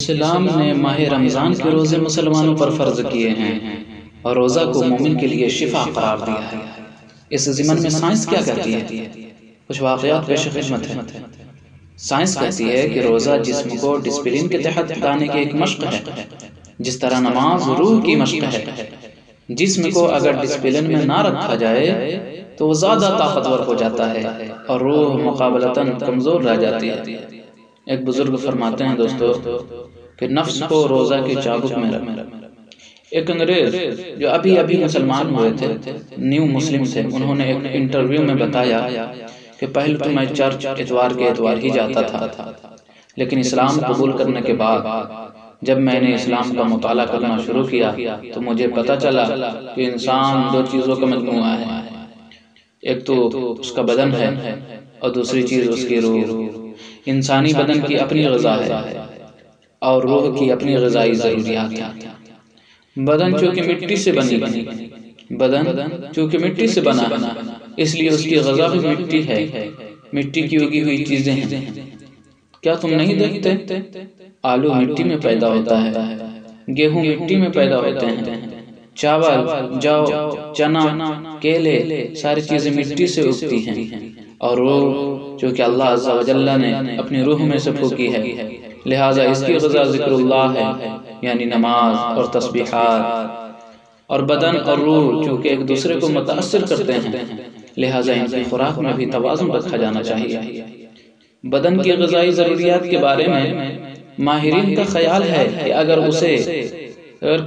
اسلام نے ماہ رمضان کے روزے مسلمانوں پر فرض کیے ہیں اور روزہ کو مومن کے لیے شفا قرار دیا ہے۔ اس ضمن میں سائنس کیا کہتی ہے؟ کچھ واقعات پیش خدمت ہے۔ سائنس کہتی ہے کہ روزہ جسم کو ڈسپلن کے تحت لانے کی ایک مشق ہے، جس طرح نماز روح کی مشق ہے۔ جسم کو اگر ڈسپلن میں نہ رکھا جائے تو وہ زیادہ طاقتور ہو جاتا ہے اور روح مقابلتاً کمزور رہ جاتی ہے۔ ایک بزرگ فرماتے ہیں دوستو کہ نفس کو روزہ کے چابک میں رکھ۔ ایک انگریز جو ابھی مسلمان ہوئے تھے، نیو مسلم تھے، انہوں نے ایک انٹرویو میں بتایا کہ پہلے تو میں چرچ اتوار کے اتوار ہی جاتا تھا، لیکن اسلام قبول کرنے کے بعد جب میں نے اسلام کا مطالعہ کرنا شروع کیا تو مجھے پتہ چلا کہ انسان دو چیزوں کا مجموعہ ہے، ایک تو اس کا بدن ہے اور دوسری چیز اس کی روح۔ انسانی بدن کی اپنی غذا ہے اور روح کی اپنی غذائی ضروریات ہیں۔ بدن چونکہ مٹی سے مٹی سے بنا اس لیے اس کی غذا بھی مٹی ہے، مٹی کی اگی ہوئی چیزیں ہیں۔ کیا تم نہیں دیکھتے؟ آلو مٹی میں پیدا ہوتا ہے، گیہوں مٹی میں پیدا ہوتے ہیں، چاول، جو، چنا، کیلے، ساری چیزیں مٹی سے اگتی ہیں، اور روح جو کہ اللہ عز و جل نے اپنی روح میں سے پھونکی ہے، لہٰذا اس کی غذا ذکر اللہ ہے، یعنی نماز اور تسبیحات۔ اور بدن اور روح چونکہ ایک دوسرے کو متاثر کرتے ہیں، لہٰذا ان کی خوراک میں بھی توازن رکھا جانا چاہیے۔ بدن کی غذائی ضروریات کے بارے میں ماہرین کا خیال ہے کہ اگر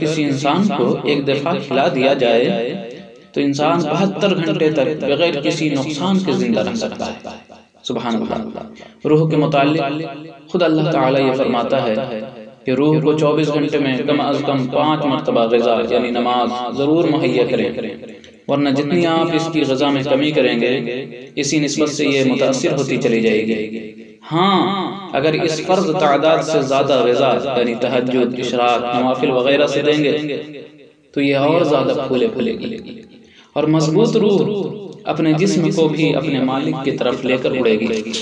کسی انسان کو ایک دفعہ کھلا دیا جائے تو انسان 72 گھنٹے تک بغیر کسی نقصان کے زندہ رہ سکتا ہے۔ سبحان اللہ۔ روح کے متعلق خود اللہ تعالیٰ یہ فرماتا ہے کہ روح کو 24 گھنٹے میں کم از کم 5 مرتبہ غذا یعنی نماز ضرور مہیا کریں، ورنہ جتنی آپ اس کی غذا میں کمی کریں گے اسی نسبت سے یہ متاثر ہوتی چلی جائے گی۔ ہاں، اگر اس فرض تعداد سے زیادہ غذا یعنی تہجد، اشراق، نوافل وغیرہ سے دیں گے تو یہ اور زیادہ پھولے گی، اور مضبوط روح اپنے جسم کو بھی اپنے مالک کی طرف لے کر اڑے گی۔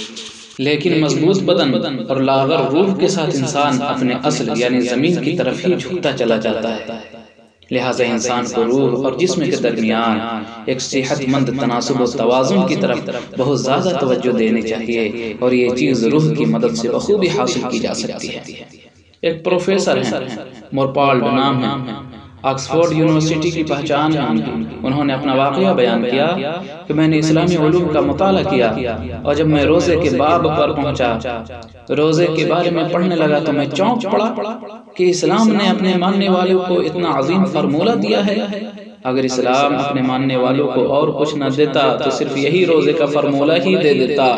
لیکن مضبوط بدن اور لاغر روح کے ساتھ انسان اپنے اصل یعنی زمین کی طرف ہی جھکتا چلا جاتا ہے۔ لہٰذا انسان کو روح اور جسم کے درمیان ایک صحت مند تناسب و توازن کی طرف بہت زیادہ توجہ دینی چاہیے، اور یہ چیز روح کی مدد سے بخوبی حاصل کی جا سکتی ہے۔ ایک پروفیسر ہیں، مورپالڈ نام ہے، آکسفورڈ یونیورسٹی کی پہچان ہے انہوں نے اپنا واقعہ بیان کیا کہ میں نے اسلامی علوم کا مطالعہ کیا، اور جب میں روزے کے باب پر پہنچا، روزے کے بارے میں پڑھنے لگا تو میں چونک پڑا کہ اسلام نے اپنے ماننے والوں کو اتنا عظیم فارمولہ دیا ہے۔ اگر اسلام اپنے ماننے والوں کو اور کچھ نہ دیتا تو صرف یہی روزے کا فارمولہ ہی دے دیتا،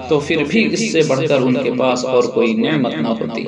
تو پھر بھی اس سے بڑھ کر ان کے پاس اور کوئی نعمت نہ ہوتی۔